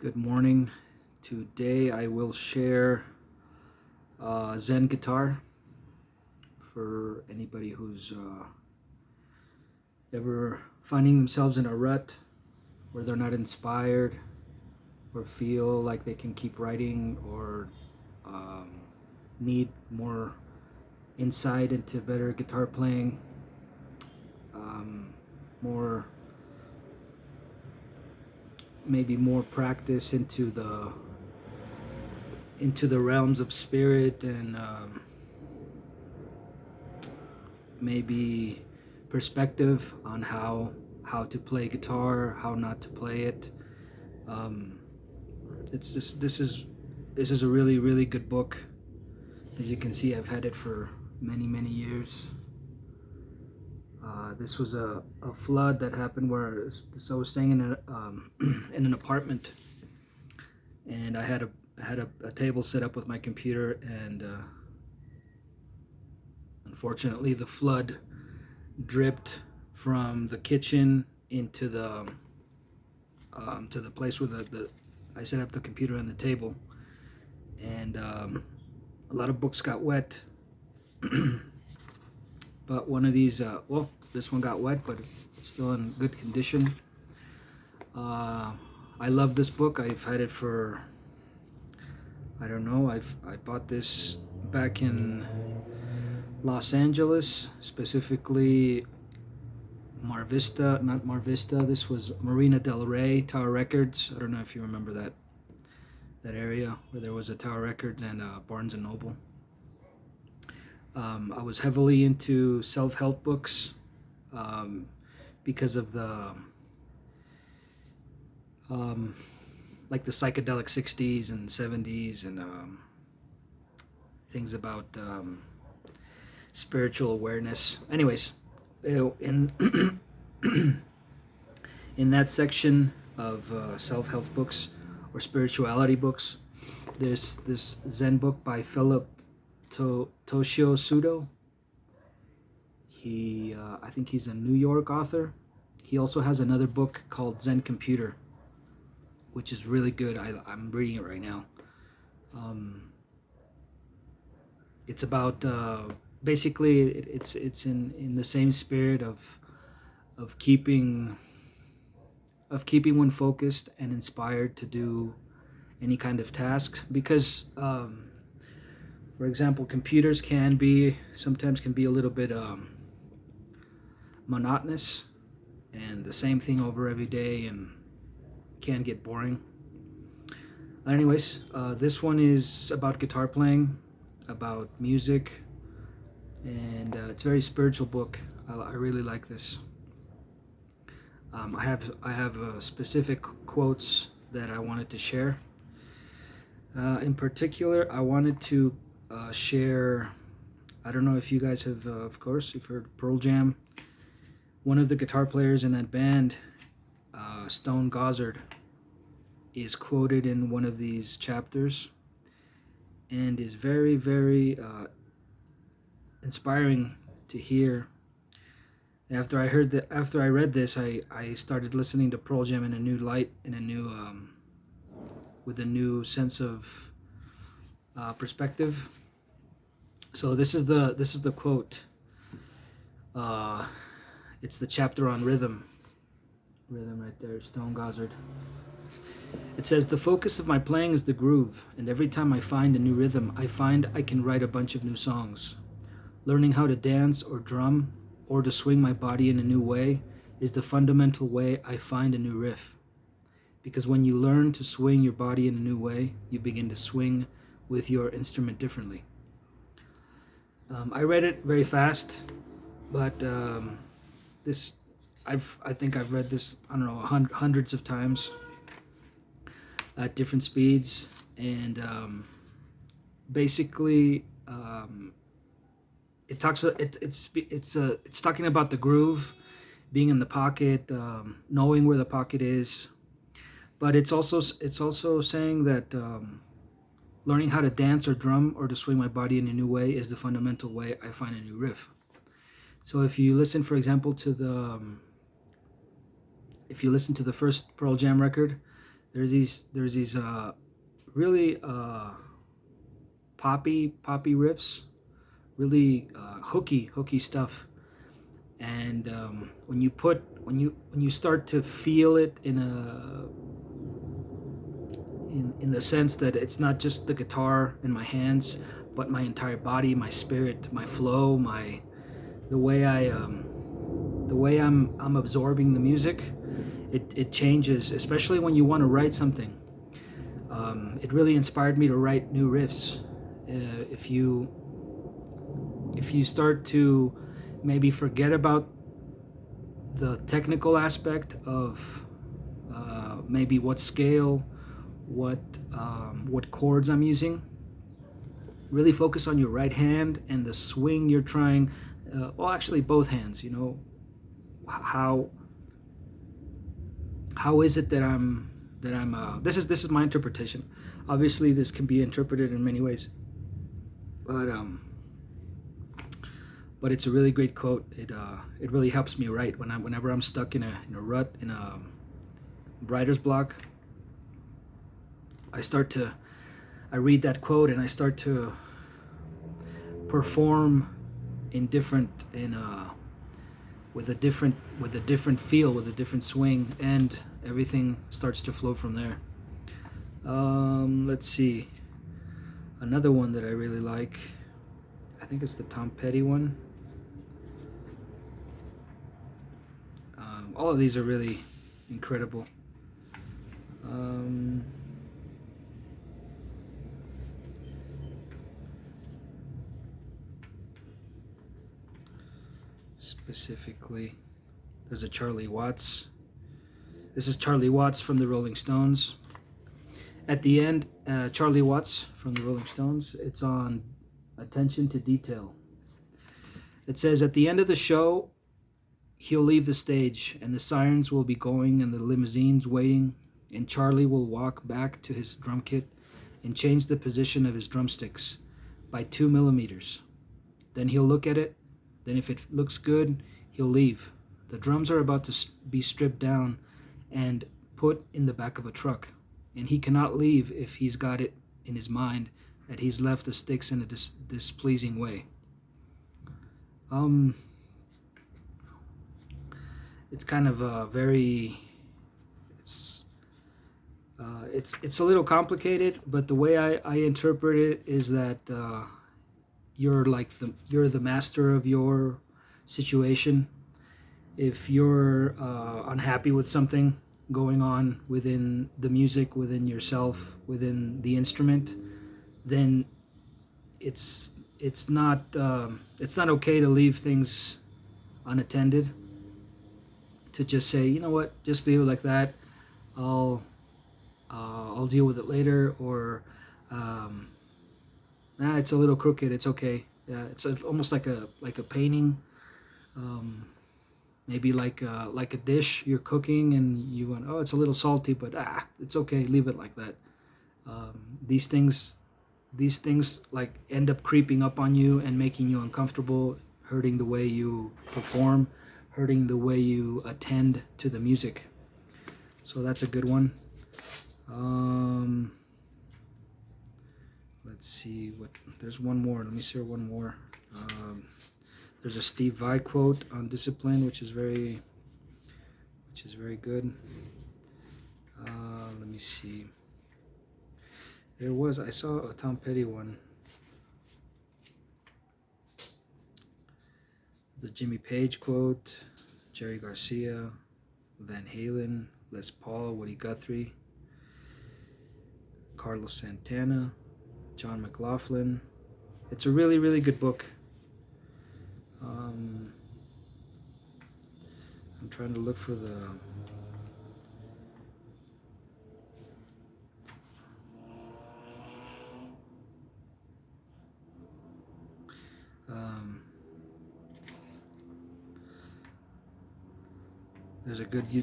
Good morning. Today I will share Zen guitar for anybody who's ever finding themselves in a rut where they're not inspired or feel like they can keep writing or um, need more insight into better guitar playing, more maybe more practice into the realms of spirit and maybe perspective on how to play guitar, how not to play it. Um, it's this is a really good book. As you can see, I've had it for many years. This was a flood that happened where I was staying in in an apartment, and I had a table set up with my computer, and unfortunately the flood dripped from the kitchen into the to the place where the I set up the computer and the table, and a lot of books got wet. But one of these, well, this one got wet, but it's still in good condition. I love this book. I've had it for, I don't know, I bought this back in Los Angeles, specifically Mar Vista, not Mar Vista. This was Marina del Rey, Tower Records. I don't know if you remember that area where there was a Tower Records and Barnes and Noble. I was heavily into self-help books because of the like the psychedelic 60s and 70s and things about spiritual awareness. Anyways, in in that section of self-help books or spirituality books, there's this Zen book by PHILIP Toshio Sudo. I think he's a New York author. He also has another book called Zen Computer, which is really good. I'm reading it right now. It's about basically it's in the same spirit of keeping one focused and inspired to do any kind of task, because for example, computers sometimes can be a little bit monotonous and the same thing over every day and can get boring. Anyways, this one is about guitar playing, about music, and it's a very spiritual book. I really like this. I have specific quotes that I wanted to share. In particular, I wanted to share. I don't know if you guys have, of course, you've heard Pearl Jam. One of the guitar players in that band, Stone Gossard, is quoted in one of these chapters and is very inspiring to hear. After I read this, I started listening to Pearl Jam in a new light, in a new with a new sense of perspective. So this is the quote. It's the chapter on rhythm right there, Stone Gossard. It says, "The focus of my playing is the groove, and every time I find a new rhythm, I find I can write a bunch of new songs. Learning how to dance or drum or to swing my body in a new way is the fundamental way I find a new riff. Because when you learn to swing your body in a new way, you begin to swing with your instrument differently." I read it very fast, but I think I've read this, I don't know, hundreds of times at different speeds, and basically it's talking about the groove, being in the pocket, knowing where the pocket is, but it's also saying that learning how to dance or drum or to swing my body in a new way is the fundamental way I find a new riff. So if you listen, for example, to the first Pearl Jam record, there's these really poppy riffs, really hooky stuff. And when you start to feel it in the sense that it's not just the guitar in my hands, but my entire body, my spirit, my flow, the way I'm absorbing the music, it changes, especially when you want to write something. It really inspired me to write new riffs. If you start to maybe forget about the technical aspect of maybe what scale, what chords I'm using, really focus on your right hand and the swing you're trying. Well, actually, both hands. You know, how is it that I'm this is my interpretation. Obviously, this can be interpreted in many ways, but it's a really great quote. It really helps me write whenever I'm stuck in a rut, in a writer's block. I read that quote and I start to perform with a different feel, with a different swing, and everything starts to flow from there. Let's see, another one that I really like, I think it's the Tom Petty one. All of these are really incredible. Specifically, there's a Charlie Watts. This is Charlie Watts from the Rolling Stones. At the end, Charlie Watts from the Rolling Stones, it's on Attention to Detail. It says, at the end of the show, he'll leave the stage and the sirens will be going and the limousines waiting, and Charlie will walk back to his drum kit and change the position of his drumsticks by 2 millimeters. Then he'll look at it. Then if it looks good, he'll leave. The drums are about to be stripped down and put in the back of a truck. And he cannot leave if he's got it in his mind that he's left the sticks in a displeasing way. It's kind of it's a little complicated, but the way I interpret it is that you're the master of your situation. If you're unhappy with something going on within the music, within yourself, within the instrument, then it's not okay to leave things unattended. To just say, you know what, just leave it like that. I'll deal with it later, or it's a little crooked. It's okay. It's almost like a painting. Maybe like a dish you're cooking and you went, oh, it's a little salty, but it's okay. Leave it like that. These things like end up creeping up on you and making you uncomfortable, hurting the way you perform, hurting the way you attend to the music. So that's a good one. Let's see there's one more. Let me share one more. There's a Steve Vai quote on discipline, which is very good. Let me see. I saw a Tom Petty one. The Jimmy Page quote, Jerry Garcia, Van Halen, Les Paul, Woody Guthrie, Carlos Santana, John McLaughlin. It's a really, really good book. I'm trying to look for the...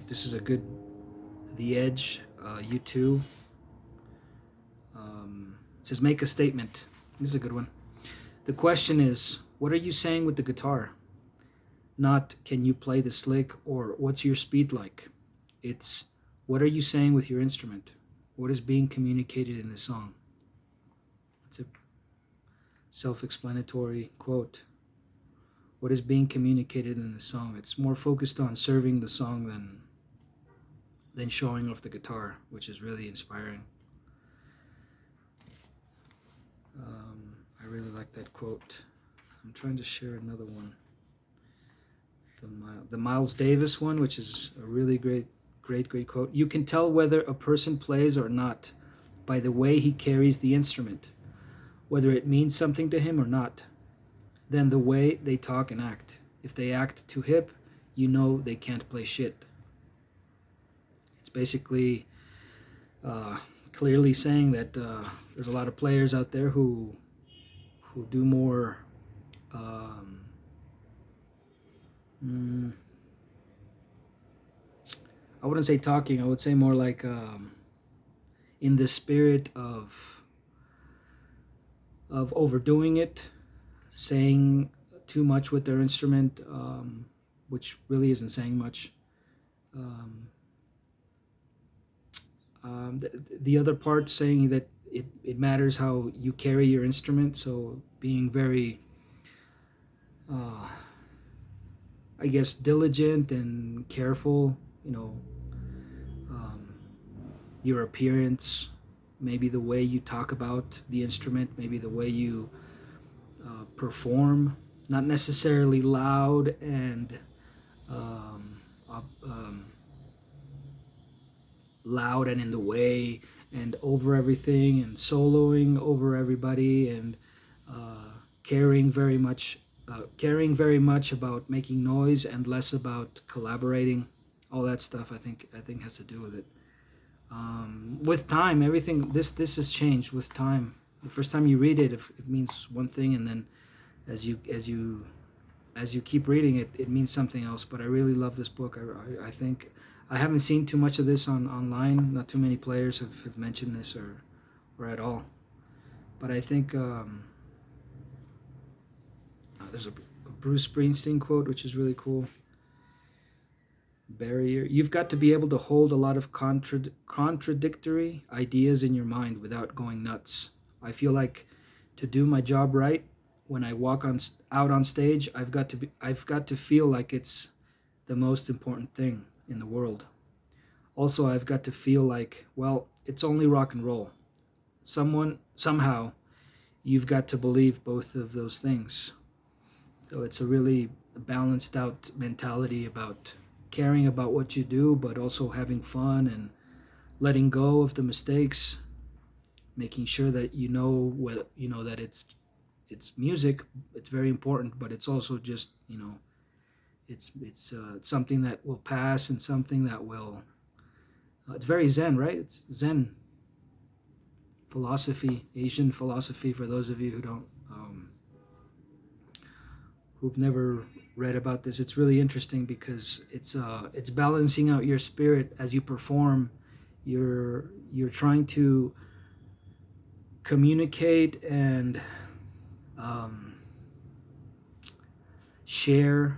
this is a good, The Edge, U2. It says, make a statement. This is a good one. The question is, what are you saying with the guitar? Not, can you play the slick, or what's your speed like? It's, What are you saying with your instrument? What is being communicated in the song? It's a self-explanatory quote. What is being communicated in the song? It's more focused on serving the song than showing off the guitar, which is really inspiring. I really like that quote. I'm trying to share another one. The Miles Davis one, which is a really great quote. You can tell whether a person plays or not by the way he carries the instrument, whether it means something to him or not. Then the way they talk and act. If they act too hip, you know they can't play shit. It's basically clearly saying that there's a lot of players out there who do more I wouldn't say talking, I would say more like in the spirit of overdoing it, saying too much with their instrument, which really isn't saying much. The other part saying that it matters how you carry your instrument, so being very I guess diligent and careful, your appearance, maybe the way you talk about the instrument, maybe the way you perform, not necessarily loud and loud and in the way and over everything and soloing over everybody and caring very much about making noise and less about collaborating. All that stuff I think has to do with it. With time, everything this has changed with time. The first time you read it, it means one thing, and then as you keep reading it, it means something else. But I really love this book. I think I haven't seen too much of this online. Not too many players have mentioned this or at all. But I think there's a Bruce Springsteen quote which is really cool. Barrier. You've got to be able to hold a lot of contradictory ideas in your mind without going nuts. I feel like to do my job right, when I walk out on stage, I've got to feel like it's the most important thing in the world. Also, I've got to feel like, well, it's only rock and roll. Somehow, you've got to believe both of those things. So it's a really balanced out mentality about caring about what you do, but also having fun and letting go of the mistakes, making sure that that it's music. It's very important, but it's also just it's something that will pass and something that will. It's very Zen, right? It's Zen philosophy, Asian philosophy. For those of you who don't, who've never read about this, it's really interesting because it's balancing out your spirit as you perform. You're trying to communicate and share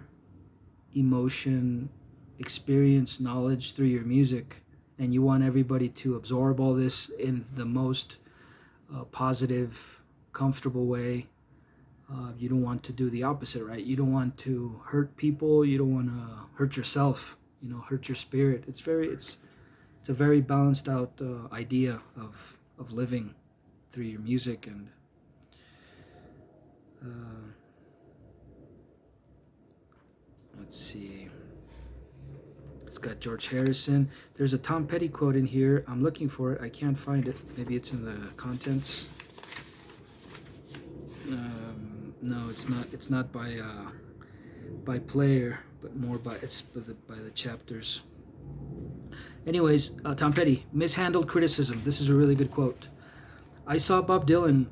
emotion, experience, knowledge through your music, and you want everybody to absorb all this in the most positive, comfortable way. You don't want to do the opposite, right? You don't want to hurt people. You don't want to hurt yourself. Hurt your spirit. It's a very balanced out idea of living through your music. And let's see. It's got George Harrison. There's a Tom Petty quote in here. I'm looking for it. I can't find it. Maybe it's in the contents. No, it's not. It's not by player, but more by the chapters. Anyways, Tom Petty, mishandled criticism. This is a really good quote. I saw Bob Dylan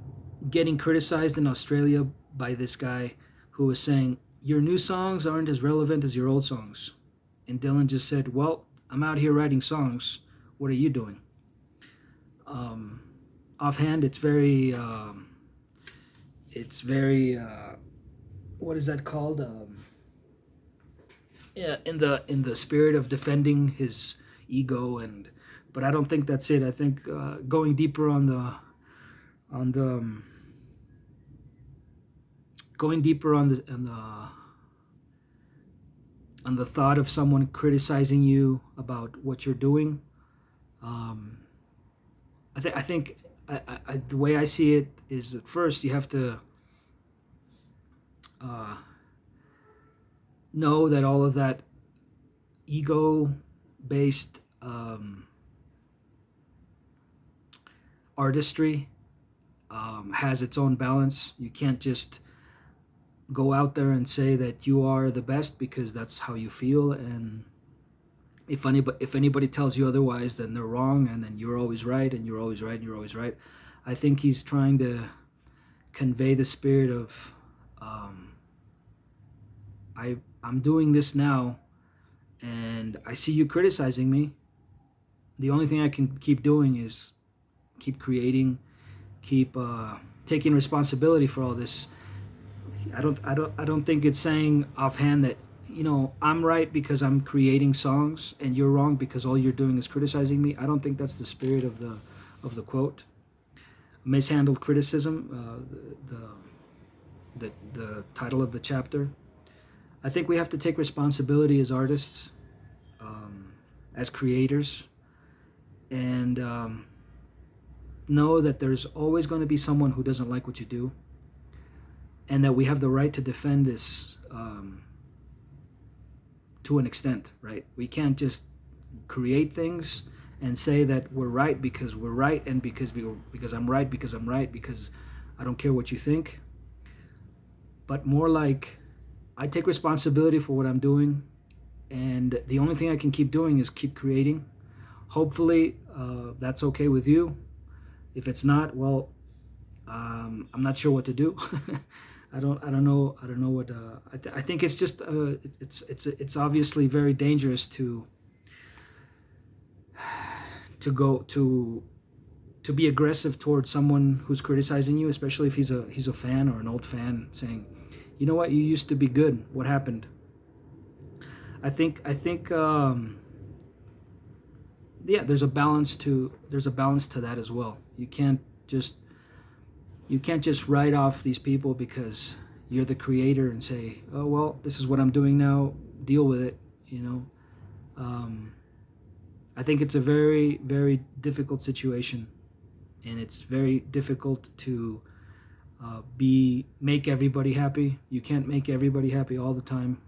getting criticized in Australia by this guy who was saying, your new songs aren't as relevant as your old songs. And Dylan just said, well, I'm out here writing songs. What are you doing? Offhand, it's very, what is that called? Yeah, in the spirit of defending his ego, but I don't think that's it. I think going deeper on the going deeper on the thought of someone criticizing you about what you're doing. I think the way I see it is that first you have to know that all of that ego-based artistry has its own balance. You can't just go out there and say that you are the best because that's how you feel, and if anybody tells you otherwise, then they're wrong, and then you're always right, and you're always right, and you're always right. I think he's trying to convey the spirit of I'm doing this now, and I see you criticizing me. The only thing I can keep doing is keep creating, keep taking responsibility for all this. I don't think it's saying offhand that, you know, I'm right because I'm creating songs and you're wrong because all you're doing is criticizing me. I don't think that's the spirit of the quote. Mishandled criticism, the title of the chapter. I think we have to take responsibility as artists, as creators, and know that there's always going to be someone who doesn't like what you do, and that we have the right to defend this to an extent, right? We can't just create things and say that we're right because we're right, and because I'm right because I'm right, because I don't care what you think. But more like, I take responsibility for what I'm doing, and the only thing I can keep doing is keep creating. Hopefully that's okay with you. If it's not, well, I'm not sure what to do. I don't know what. I think it's just it's obviously very dangerous to be aggressive towards someone who's criticizing you, especially if he's a fan or an old fan, saying, you know what, you used to be good. What happened? I think yeah, there's a balance to that as well. You can't just write off these people because you're the creator and say, oh well, this is what I'm doing now, deal with it, you know. I think it's a very, very difficult situation, and it's very difficult to make everybody happy. You can't make everybody happy all the time,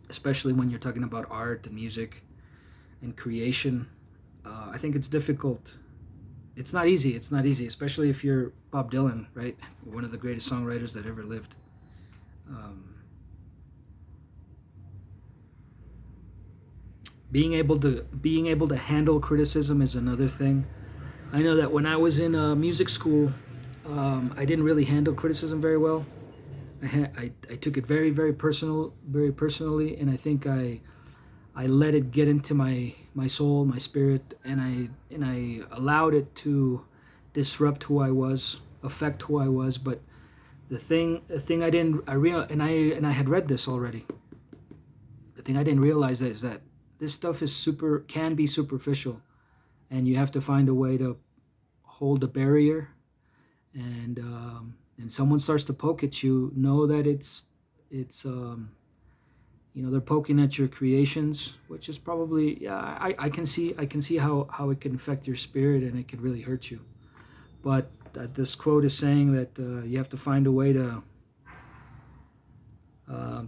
especially when you're talking about art and music and creation. I think it's difficult. It's not easy, especially if you're Bob Dylan, right? One of the greatest songwriters that ever lived. Being able to handle criticism is another thing. I know that when I was in music school, I didn't really handle criticism very well. I took it very, very personally, and I think I let it get into my soul, my spirit, and I allowed it to disrupt who I was, affect who I was. But the thing I had read this already. The thing I didn't realize is that this stuff can be superficial, and you have to find a way to hold a barrier. And someone starts to poke at you, know that it's they're poking at your creations, which is probably, yeah, I can see how it can affect your spirit, and it could really hurt you. But this quote is saying that you have to find a way to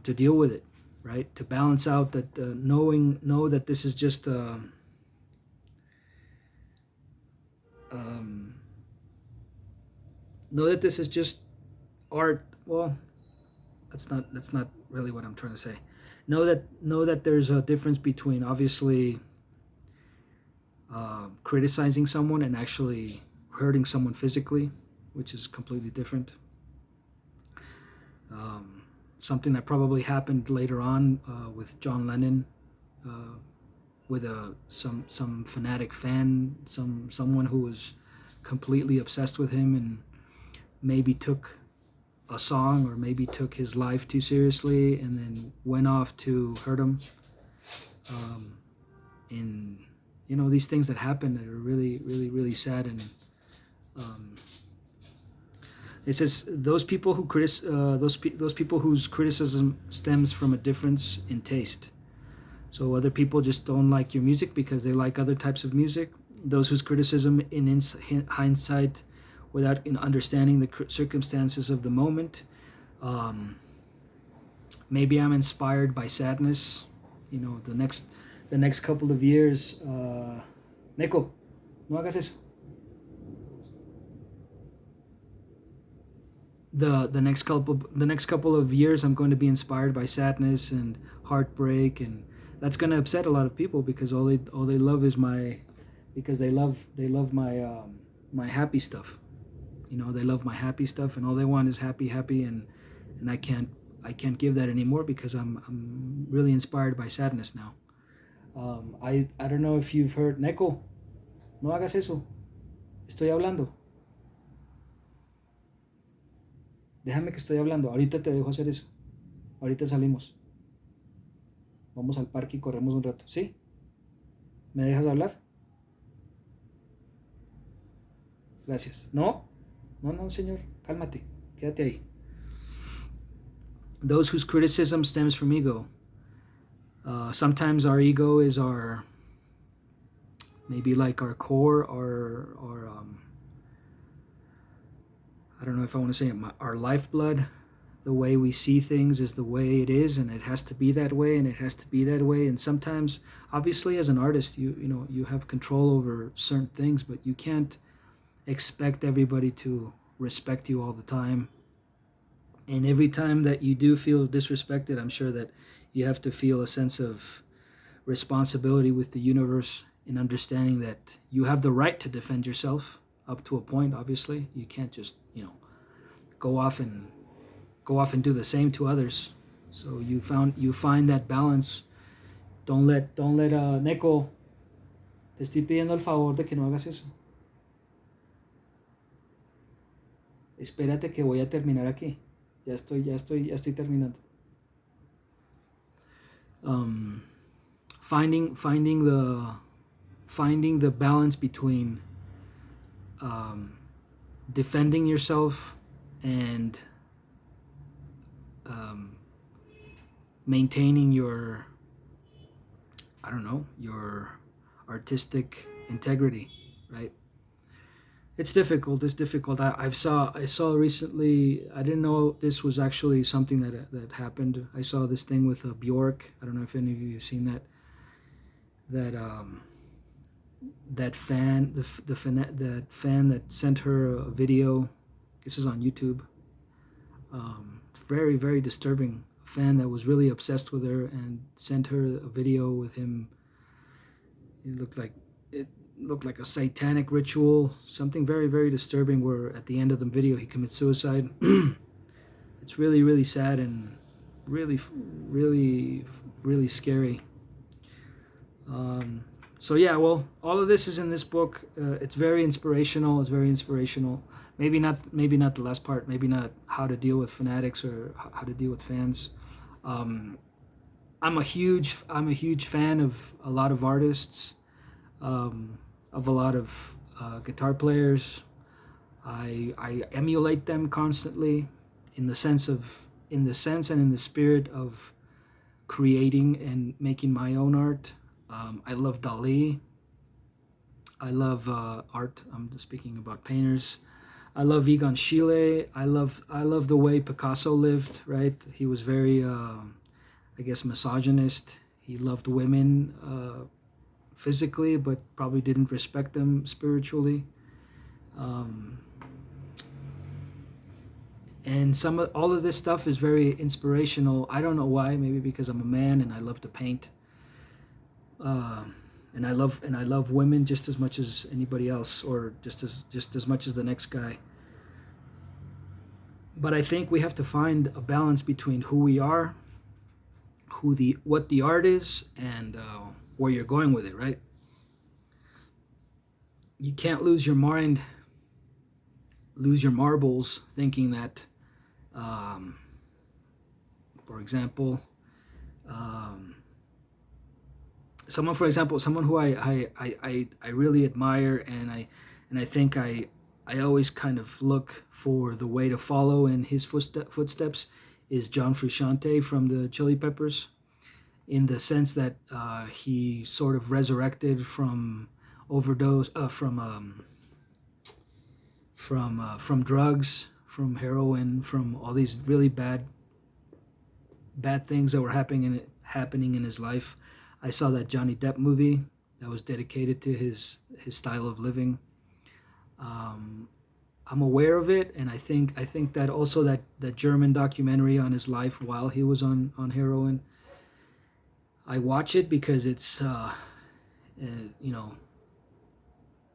deal with it, right? To balance out that, know that this is just know that this is just art. Well, that's not really what I'm trying to say. Know that there's a difference between obviously criticizing someone and actually hurting someone physically, which is completely different. Something that probably happened later on with John Lennon, with some fanatic fan, someone who was completely obsessed with him and maybe took a song or maybe took his life too seriously and then went off to hurt him. in you know, these things that happen that are really, really, really sad. And it says those people who those people whose criticism stems from a difference in taste. So other people just don't like your music because they like other types of music. Those whose criticism in hindsight, without understanding the circumstances of the moment. Maybe I'm inspired by sadness. You know, the next couple of years. Neko, no hagas eso. The next couple of years, I'm going to be inspired by sadness and heartbreak, and that's going to upset a lot of people because all they love is they love my happy stuff. You know, they love my happy stuff, and all they want is happy, and I can't give that anymore because I'm really inspired by sadness now. I don't know if you've heard, Neko, no hagas eso, estoy hablando. Déjame que estoy hablando, ahorita te dejo hacer eso. Ahorita salimos. Vamos al parque y corremos un rato, ¿sí? ¿Me dejas hablar? Gracias. No, señor, cálmate, quédate ahí. Those whose criticism stems from ego. Sometimes our ego is maybe like our core, or I don't know if I want to say it, our lifeblood. The way we see things is the way it is, and it has to be that way, and it has to be that way. And sometimes, obviously, as an artist, you have control over certain things, but you can't expect everybody to respect you all the time. And every time that you do feel disrespected, I'm sure that you have to feel a sense of responsibility with the universe in understanding that you have the right to defend yourself up to a point. Obviously, you can't just go off and do the same to others. So you find that balance. Don't let Neko, te estoy pidiendo el favor de que no hagas eso. Espérate que voy a terminar aquí. Ya estoy terminando. Finding the balance between defending yourself and maintaining your artistic integrity, right? It's difficult. I saw recently. I didn't know this was actually something that happened. I saw this thing with Bjork. I don't know if any of you have seen that. That fan that sent her a video. This is on YouTube. It's very, very disturbing. A fan that was really obsessed with her and sent her a video with him. It looked like a satanic ritual, something very, very disturbing, where at the end of the video he commits suicide. It's really, really sad and really, really, really scary. So yeah, well, all of this is in this book. It's very inspirational. Maybe not the last part. Maybe not how to deal with fanatics or how to deal with fans. I'm a huge fan of a lot of artists, of a lot of guitar players. I emulate them constantly, in the sense and in the spirit of creating and making my own art. I love Dali. I love art. I'm speaking about painters. I love Egon Schiele. I love the way Picasso lived. Right? He was very, I guess, misogynist. He loved women physically, but probably didn't respect them spiritually. And all of this stuff is very inspirational. I don't know why. Maybe because I'm a man and I love to paint. And I love women just as much as anybody else, or just as much as the next guy. But I think we have to find a balance between who we are, what the art is, and where you're going with it, right? You can't lose your mind, lose your marbles, thinking that, for example, someone, for example, someone who I really admire, and I think I always kind of look for the way to follow in his footsteps, is John Frusciante from the Chili Peppers, in the sense that he sort of resurrected from overdose, from drugs, from heroin, from all these really bad things that were happening in his life. I saw that Johnny Depp movie that was dedicated to his style of living. Um, I'm aware of it, and I think that also that German documentary on his life while he was on heroin. I watch it because it's you know,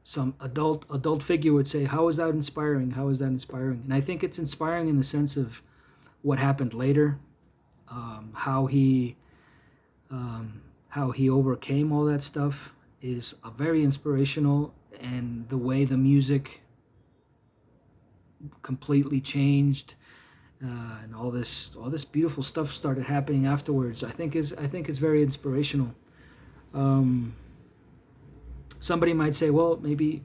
some adult figure would say, how is that inspiring? How is that inspiring? And I think it's inspiring in the sense of what happened later, how he overcame all that stuff is a very inspirational, and the way the music completely changed, and all this beautiful stuff started happening afterwards. I think is very inspirational. Um, Somebody might say, well, maybe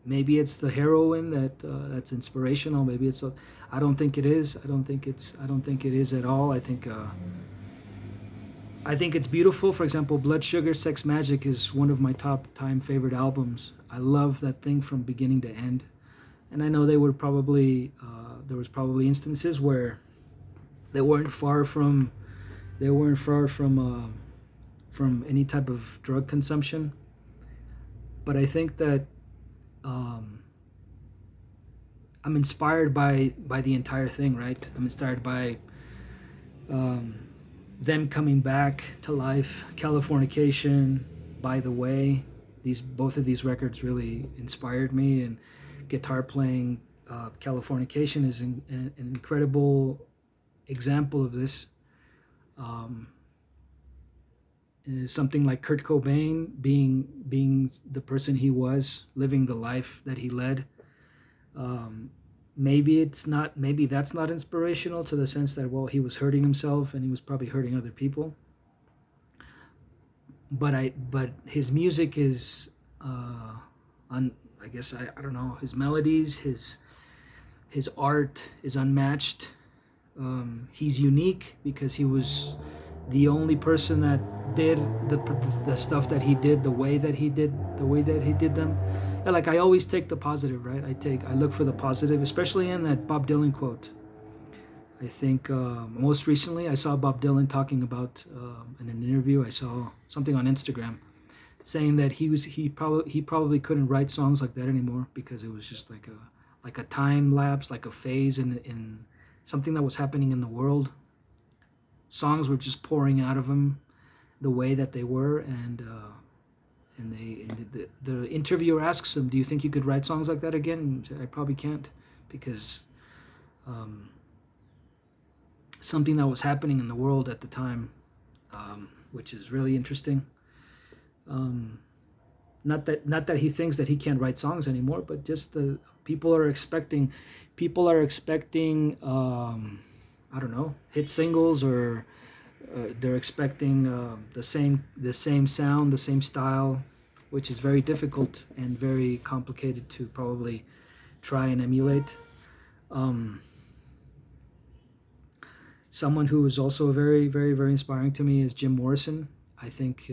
it's the heroin that's inspirational. Maybe it's I don't think it is. I don't think it is at all. I think it's beautiful. For example, Blood Sugar Sex Magic is one of my top time favorite albums. I love that thing from beginning to end. And I know there was probably instances where they weren't far from from any type of drug consumption. But I think that um, I'm inspired by the entire thing, right? I'm inspired by um, them coming back to life, Californication, By the Way. Both of these records really inspired me, and guitar playing, Californication is an incredible example of this. Um, Something like Kurt Cobain being the person he was, living the life that he led. Um, maybe that's not inspirational, to the sense that, well, he was hurting himself and he was probably hurting other people. But his music is on. I guess I don't know, his melodies, his art is unmatched. He's unique because he was the only person that did the stuff that he did the way that he did them. Yeah, like, I always take the positive, right? I look for the positive, especially in that Bob Dylan quote. I think most recently I saw Bob Dylan talking about, in an interview, I saw something on Instagram saying that he probably couldn't write songs like that anymore, because it was just like a time lapse, like a phase in something that was happening in the world. Songs were just pouring out of him the way that they were, and the interviewer asks him, "Do you think you could write songs like that again?" And he said, "I probably can't, because um, something that was happening in the world at the time, which is really interesting. Um, not that he thinks that he can't write songs anymore, but just the people are expecting I don't know, hit singles, or they're expecting the same sound, the same style, which is very difficult and very complicated to probably try and emulate. Um, Someone who is also very, very, very inspiring to me is Jim Morrison. I think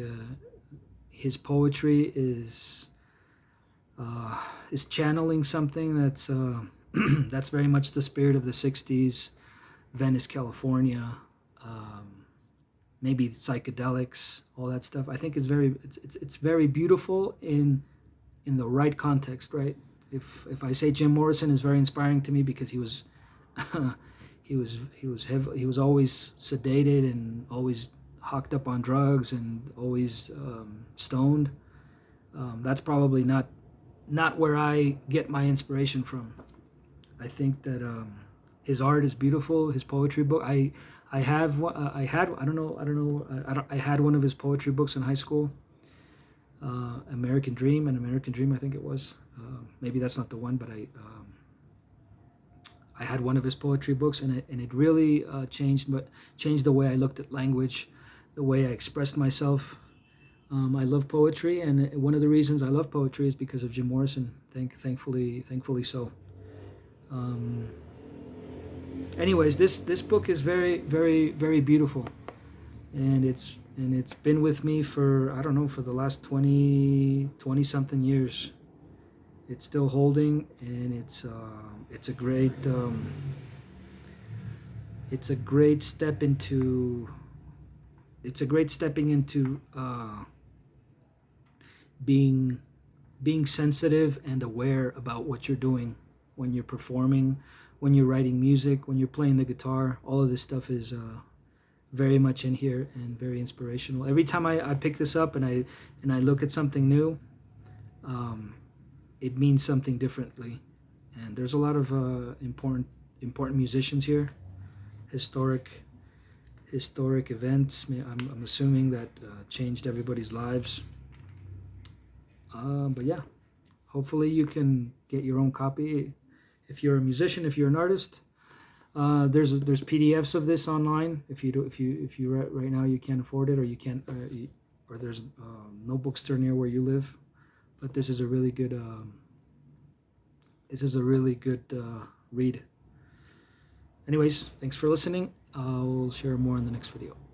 his poetry is channeling something that's that's very much the spirit of the '60s, Venice, California, um, maybe psychedelics, all that stuff. I think it's very beautiful in the right context, right? If I say Jim Morrison is very inspiring to me because he was he was always sedated and always hocked up on drugs and always stoned. That's probably not where I get my inspiration from. I think that his art is beautiful. His poetry book, I have I had I don't know I had one of his poetry books in high school. American Dream, I think it was. Maybe that's not the one, but I had one of his poetry books, and it really changed the way I looked at language, the way I expressed myself. I love poetry, and one of the reasons I love poetry is because of Jim Morrison. Thankfully so. Anyways, this book is very beautiful, and it's been with me for, I don't know, for the last 20 something years. It's still holding, and it's a great step into stepping into being sensitive and aware about what you're doing when you're performing, when you're writing music, when you're playing the guitar. All of this stuff is very much in here and very inspirational. Every time I pick this up and I look at something new, it means something differently. And there's a lot of important musicians here, historic events. I'm assuming that changed everybody's lives. But yeah, hopefully you can get your own copy. If you're a musician, if you're an artist, there's PDFs of this online. If you right now you can't afford it, or you can't, or there's no bookstore near where you live. But this is a really good read. Anyways, thanks for listening. I'll share more in the next video.